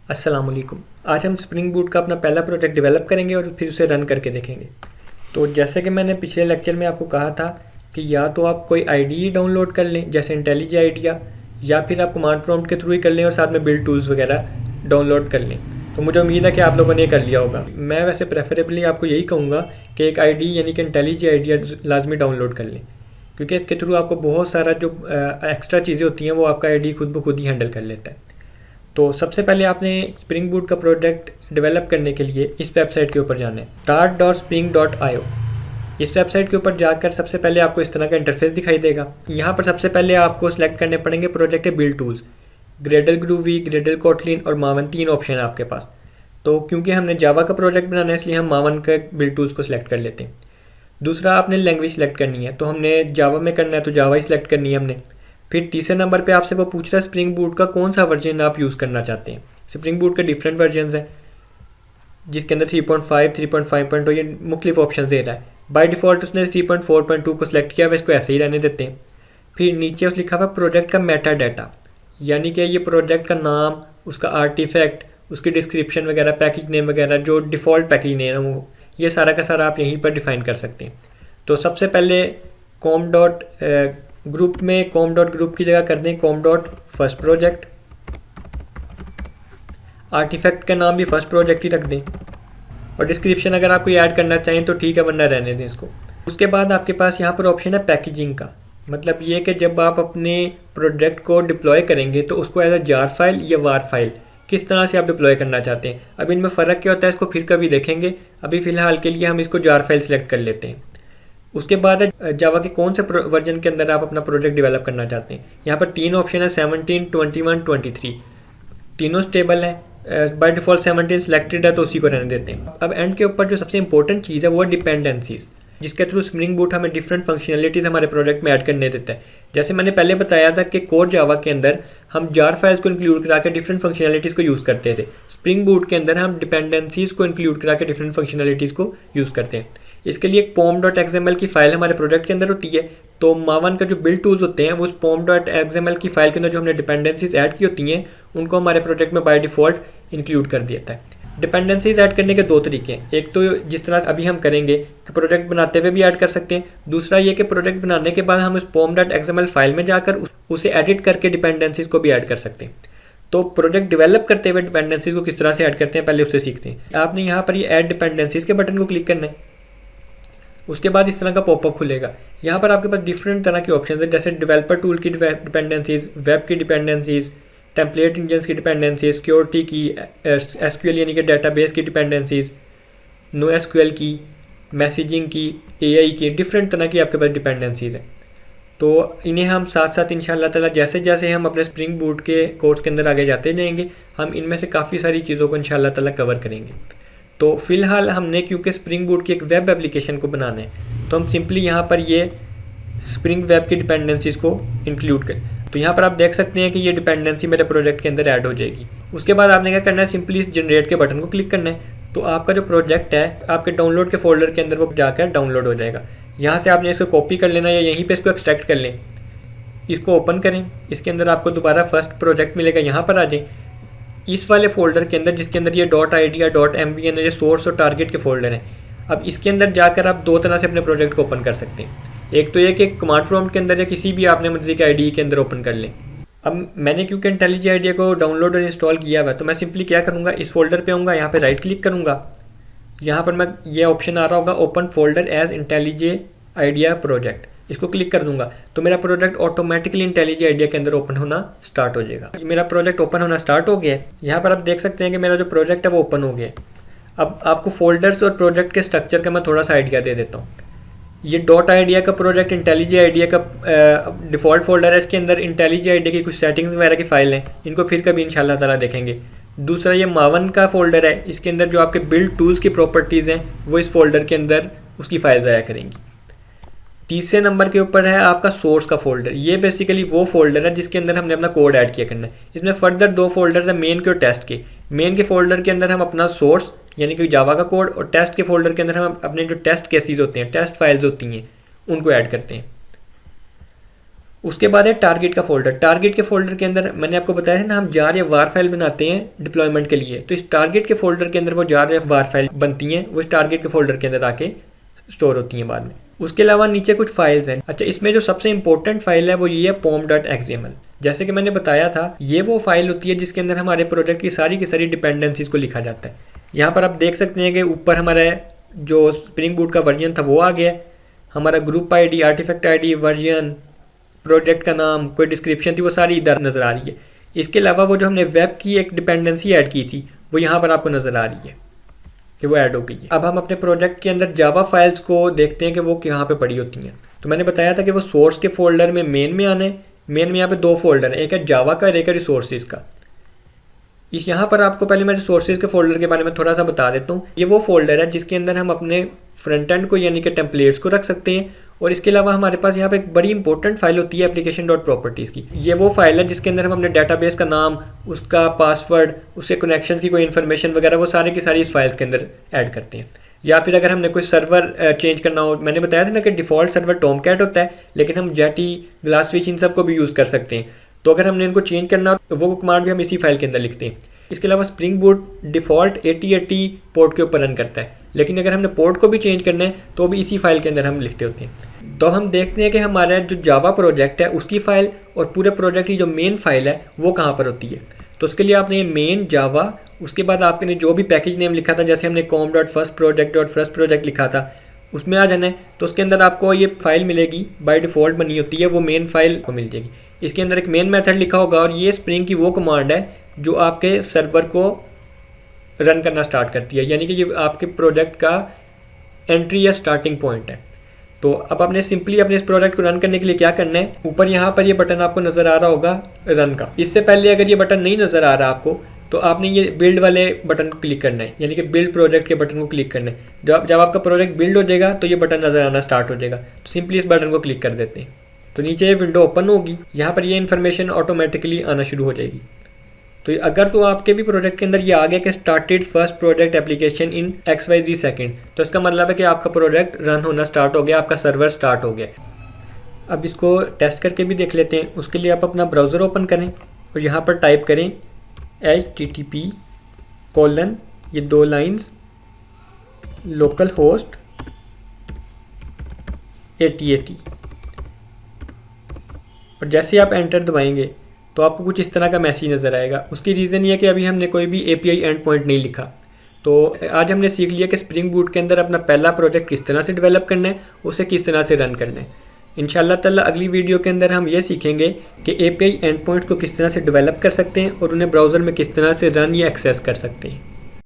अस्सलाम वालेकुम। आज हम स्प्रिंग बूट का अपना पहला प्रोजेक्ट डेवलप करेंगे और फिर उसे रन करके देखेंगे। तो जैसे कि मैंने पिछले लेक्चर में आपको कहा था कि या तो आप कोई आईडी डाउनलोड कर लें जैसे इंटेलिज आइडिया, या फिर आप कमांड प्रॉम्प्ट के थ्रू ही कर लें और साथ में बिल्ड टूल्स वगैरह डाउनलोड कर लें। तो मुझे उम्मीद है कि आप लोगों ने ये कर लिया होगा। मैं वैसे प्रेफरेबली आपको यही कहूँगा कि एक आईडी यानी कि इंटेलिज आइडिया लाजमी डाउनलोड कर लें, क्योंकि इसके थ्रू आपको बहुत सारा जो एक्स्ट्रा चीज़ें होती हैं वो आपका आईडी खुद ब खुद ही हैंडल कर लेता है। तो सबसे पहले आपने स्प्रिंग बूट का प्रोजेक्ट डेवलप करने के लिए इस वेबसाइट के ऊपर जाना है, start.spring.io। इस वेबसाइट के ऊपर जाकर सबसे पहले आपको इस तरह का इंटरफेस दिखाई देगा। यहाँ पर सबसे पहले आपको सिलेक्ट करने पड़ेंगे प्रोजेक्ट के build tools. Gradle groovy, Gradle Kotlin और मावन, 3 ऑप्शन है आपके पास। तो क्योंकि हमने जावा का प्रोजेक्ट बनाना है इसलिए हम मावन के बिल्ड टूल्स को सिलेक्ट कर लेते हैं। दूसरा आपने लैंग्वेज सेलेक्ट करनी है, तो हमने जावा में करना है तो जावा ही सिलेक्ट करनी है हमने। फिर तीसरे नंबर पे आपसे वो पूछ रहा है स्प्रिंग बूट का कौन सा वर्जन आप यूज़ करना चाहते हैं। स्प्रिंग बूट के डिफरेंट वर्जन्स हैं जिसके अंदर 3.5, 3.5.0 ये मुख्तलिफ ऑप्शन दे रहा है। बाय डिफ़ॉल्ट उसने 3.4.2 को सिलेक्ट किया हुआ, इसको ऐसे ही रहने देते हैं। फिर नीचे उस लिखा हुआ प्रोजेक्ट का मेटा डाटा, यानी कि ये प्रोजेक्ट का नाम, उसका आर्टिफैक्ट, उसकी डिस्क्रिप्शन वगैरह, पैकेज नेम वगैरह, जो डिफ़ॉल्ट पैकेज नेम है वो ये सारा का सारा आप यहीं पर डिफ़ाइन कर सकते हैं। तो सबसे पहले कॉम डॉट ग्रुप में कॉम डॉट ग्रुप की जगह कर दें com dot first project. Artifact का नाम भी फर्स्ट प्रोजेक्ट ही रख दें, और डिस्क्रिप्शन अगर आप कोई ऐड करना चाहें तो ठीक है, वरना रहने दें इसको। उसके बाद आपके पास यहाँ पर ऑप्शन है पैकेजिंग का, मतलब ये कि जब आप अपने प्रोजेक्ट को डिप्लॉय करेंगे तो उसको एज अ जार फाइल या वार फाइल किस तरह से आप डिप्लॉय करना चाहते हैं। अब इनमें फ़र्क क्या होता है इसको फिर कभी देखेंगे, अभी फ़िलहाल के लिए हम इसको जार फाइल सेलेक्ट कर लेते हैं। उसके बाद जावा के कौन से वर्जन के अंदर आप अपना प्रोजेक्ट डेवलप करना चाहते हैं। यहाँ पर 3 ऑप्शन है, 17, 21, 23। तीनों स्टेबल है। बाय डिफ़ॉल्ट 17 सिलेक्टेड है तो उसी को रहने देते हैं। अब एंड के ऊपर जो सबसे इंपॉर्टेंट चीज़ है वो है डिपेंडेंसीज, जिसके थ्रू स्प्रिंग बूट हमें डिफरेंट फंक्शनलिटीज़ हमारे प्रोजेक्ट में ऐड करने देता है। जैसे मैंने पहले बताया था कि कोर जावा के अंदर हम जार फाइल्स को इंक्लूड करा के डिफरेंट फंक्शनलिटीज़ को यूज़ करते थे, स्प्रिंग बूट के अंदर हम डिपेंडेंसीज को इंक्लूड करा के डिफरेंट फंक्शनलिटीज़ को यूज़ करते हैं। इसके लिए एक pom.xml की फ़ाइल हमारे प्रोजेक्ट के अंदर होती है। तो मावन का जो बिल्ड टूल्स होते हैं वो उस pom.xml की फ़ाइल के अंदर जो हमने डिपेंडेंसीज ऐड की होती हैं उनको हमारे प्रोजेक्ट में बाय डिफ़ॉल्ट इंक्लूड कर दिया है। डिपेंडेंसीज ऐड करने के 2 तरीके हैं, एक तो जिस तरह से अभी हम करेंगे कि प्रोजेक्ट बनाते हुए भी ऐड कर सकते हैं, दूसरा ये कि प्रोजेक्ट बनाने के बाद हम उस pom.xml फाइल में जाकर उसे एडिट करके डिपेंडेंसीज को भी ऐड कर सकते हैं। तो प्रोजेक्ट डेवलप करते हुए डिपेंडेंसीज को किस तरह से ऐड करते हैं पहले उससे सीखते हैं। आपने यहाँ पर ये ऐड डिपेंडेंसीज के बटन को क्लिक करना है, उसके बाद इस तरह का पॉपअप खुलेगा। यहाँ पर आपके पास डिफरेंट तरह के ऑप्शन है, जैसे डेवलपर टूल की डिपेंडेंसीज, वेब की डिपेंडेंसीज, टेम्पलेट इंजन्स की डिपेंडेंसीज, सिक्योरिटी की, एसक्यूएल यानी कि डेटाबेस की डिपेंडेंसीज, नो एसक्यूएल की, मैसेजिंग की, एआई की, डिफरेंट तरह की आपके पास डिपेंडेंसीज हैं। तो इन्हें हम साथ साथ इंशाल्लाह ताला जैसे जैसे हम अपने स्प्रिंग बूट के कोर्स के अंदर आगे जाते जाएंगे हम इनमें से काफ़ी सारी चीज़ों को इंशाल्लाह ताला कवर करेंगे। तो फ़िलहाल हमने क्योंकि स्प्रिंग बूट की एक वेब एप्लीकेशन को बनाना है तो हम सिंपली यहाँ पर ये स्प्रिंग वेब की डिपेंडेंसीज़ को इंक्लूड करें। तो यहाँ पर आप देख सकते हैं कि ये डिपेंडेंसी मेरे प्रोजेक्ट के अंदर ऐड हो जाएगी। उसके बाद आपने क्या करना है, सिंपली इस जनरेट के बटन को क्लिक करना है, तो आपका जो प्रोजेक्ट है आपके डाउनलोड के फोल्डर के अंदर वो जाकर डाउनलोड हो जाएगा। यहाँ से आपने इसको कॉपी कर लेना या यहीं पर इसको एक्सट्रैक्ट कर लें। इसको ओपन करें, इसके अंदर आपको दोबारा फर्स्ट प्रोजेक्ट मिलेगा, यहाँ पर आ जाए इस वाले फ़ोल्डर के अंदर जिसके अंदर ये .idea, .mvn ये सोर्स और टारगेट के फ़ोल्डर हैं। अब इसके अंदर जाकर आप 2 तरह से अपने प्रोजेक्ट को ओपन कर सकते हैं। एक तो ये कि कमांड प्रॉम्प्ट के अंदर या किसी भी आपने मर्जी के आईडी के अंदर ओपन कर लें। अब मैंने क्योंकि इंटेलिज आइडिया को डाउनलोड और इंस्टॉल किया हुआ है तो मैं सिंपली क्या करूँगा, इस फोल्डर पे आऊँगा, यहाँ पे राइट क्लिक करूँगा, यहाँ पर मैं ये ऑप्शन आ रहा होगा open folder as IntelliJ IDEA project, इसको क्लिक कर दूंगा तो मेरा प्रोजेक्ट ऑटोमेटिकली इंटेलिज आइडिया के अंदर ओपन होना स्टार्ट हो जाएगा। मेरा प्रोजेक्ट ओपन होना स्टार्ट हो गया है। यहाँ पर आप देख सकते हैं कि मेरा जो प्रोजेक्ट है वो ओपन हो गया है। अब आपको फोल्डर्स और प्रोजेक्ट के स्ट्रक्चर का मैं थोड़ा सा आइडिया दे देता हूँ। ये .idea का प्रोजेक्ट इंटेलिज आइडिया का डिफ़ॉल्ट फोल्डर है, इसके अंदर इंटेलिज आइडिया की कुछ सेटिंग्स वगैरह की फ़ाइल हैं, इनको फिर कभी इंशाल्लाह ताला देखेंगे। दूसरा ये मावन का फोल्डर है, इसके अंदर जो आपके बिल्ड टूल्स की प्रॉपर्टीज़ हैं वो इस फोल्डर के अंदर उसकी फाइल्स आया करेंगी। तीसरे नंबर के ऊपर है आपका सोर्स का फोल्डर, ये बेसिकली वो फोल्डर है जिसके अंदर हमने अपना कोड ऐड किया करना है। इसमें फर्दर 2 फोल्डर्स हैं, मेन के और टेस्ट के। मेन के फोल्डर के अंदर हम अपना सोर्स यानी कि जावा का कोड, और टेस्ट के फोल्डर के अंदर हम अपने जो टेस्ट केसेस होते हैं, टेस्ट फाइल्स होती हैं, उनको ऐड करते हैं। उसके बाद है टारगेट का फोल्डर। टारगेट के फोल्डर के अंदर मैंने आपको बताया था ना, हम जार या वार फाइल बनाते हैं डिप्लॉयमेंट के लिए, तो इस टारगेट के फोल्डर के अंदर वो जार या वार फाइल बनती हैं, वो इस टारगेट के फोल्डर के अंदर आके स्टोर होती हैं बाद में। उसके अलावा नीचे कुछ फाइल्स हैं। अच्छा, इसमें जो सबसे इंपॉर्टेंट फाइल है वो ये है pom.xml। जैसे कि मैंने बताया था, ये वो फाइल होती है जिसके अंदर हमारे प्रोजेक्ट की सारी डिपेंडेंसीज को लिखा जाता है। यहाँ पर आप देख सकते हैं कि ऊपर हमारा जो स्प्रिंग बूट का वर्जन था वो आ गया, हमारा group ID, artifact ID, version, project का नाम, कोई डिस्क्रिप्शन थी, वो सारी इधर नज़र आ रही है। इसके अलावा वो जो हमने वेब की एक डिपेंडेंसी ऐड की थी वो यहाँ पर आपको नज़र आ रही है कि वो ऐड हो गई है। अब हम अपने प्रोजेक्ट के अंदर जावा फाइल्स को देखते हैं कि वो कहाँ पे पड़ी होती हैं। तो मैंने बताया था कि वो सोर्स के फोल्डर में मेन में आने, मेन में यहाँ पे 2 फोल्डर हैं, एक है जावा का और एक है रिसोर्सेज का। इस यहाँ पर आपको पहले मैं रिसोर्सेज के फोल्डर के बारे में थोड़ा सा बता देता हूँ। ये वो फोल्डर है जिसके अंदर हम अपने फ्रंट एंड को यानी कि टेम्पलेट्स को रख सकते हैं, और इसके अलावा हमारे पास यहाँ पे एक बड़ी इंपॉर्टेंट फाइल होती है application.properties की। ये वो फाइल है जिसके अंदर हम अपने डेटाबेस का नाम, उसका पासवर्ड, उसके कनेक्शंस की कोई इन्फॉर्मेशन वगैरह वो सारी की सारी इस फाइल्स के अंदर ऐड करते हैं। या फिर अगर हमने कोई सर्वर चेंज करना हो, मैंने बताया था ना कि डिफ़ॉल्ट सर्वर टॉमकैट होता है, लेकिन हम जेटी, ग्लासफिश इन सब को भी यूज़ कर सकते हैं। तो अगर हमने इनको चेंज करना हो तो वो कमांड भी हम इसी फाइल के अंदर लिखते हैं। इसके अलावा स्प्रिंग बूट डिफ़ॉल्ट 8080 पोर्ट के ऊपर रन करता है, लेकिन अगर हमने पोर्ट को भी चेंज करना है तो भी इसी फाइल के अंदर हम लिखते होते हैं। तो हम देखते हैं कि हमारा जो जावा प्रोजेक्ट है उसकी फ़ाइल और पूरे प्रोजेक्ट की जो मेन फाइल है वो कहाँ पर होती है। तो उसके लिए आपने मेन जावा, उसके बाद आपने जो भी पैकेज नेम लिखा था, जैसे हमने com.firstproject लिखा था, उसमें आ जाना है। तो उसके अंदर आपको ये फाइल मिलेगी, बाय डिफ़ॉल्ट बनी होती है, वो मेन फाइल को मिल जाएगी। इसके अंदर एक मेन मेथड लिखा होगा और ये स्प्रिंग की वो कमांड है जो आपके सर्वर को रन करना स्टार्ट करती है, यानी कि ये आपके प्रोजेक्ट का एंट्री या स्टार्टिंग पॉइंट है। तो अब आपने सिंपली अपने इस प्रोजेक्ट को रन करने के लिए क्या करना है, ऊपर यहाँ पर ये बटन आपको नज़र आ रहा होगा रन का। इससे पहले अगर ये बटन नहीं नज़र आ रहा आपको तो आपने ये बिल्ड वाले बटन को क्लिक करना है, यानी कि बिल्ड प्रोजेक्ट के बटन को क्लिक करना है। जब आपका प्रोजेक्ट बिल्ड हो जाएगा तो ये बटन नज़र आना स्टार्ट हो जाएगा। तो सिंपली इस बटन को क्लिक कर देते हैं तो नीचे ये विंडो ओपन होगी, यहाँ पर ये इन्फॉर्मेशन ऑटोमेटिकली आना शुरू हो जाएगी। तो अगर तो आपके भी प्रोजेक्ट के अंदर ये आ गया कि started first project application in XYZ second, तो इसका मतलब है कि आपका प्रोजेक्ट रन होना स्टार्ट हो गया, आपका सर्वर स्टार्ट हो गया। अब इसको टेस्ट करके भी देख लेते हैं। उसके लिए आप अपना ब्राउज़र ओपन करें और यहाँ पर टाइप करें http: ये 2 लाइन्स लोकल होस्ट 8080, और जैसे आप एंटर दबाएंगे तो आपको कुछ इस तरह का मैसेज नज़र आएगा। उसकी रीज़न ये है कि अभी हमने कोई भी API एंड पॉइंट नहीं लिखा। तो आज हमने सीख लिया कि स्प्रिंग बूट के अंदर अपना पहला प्रोजेक्ट किस तरह से डेवलप करना है, उसे किस तरह से रन करना है। इंशाल्लाह ताला अगली वीडियो के अंदर हम ये सीखेंगे कि API एंड पॉइंट्स को किस तरह से डेवलप कर सकते हैं और उन्हें ब्राउज़र में किस तरह से रन या एक्सेस कर सकते हैं।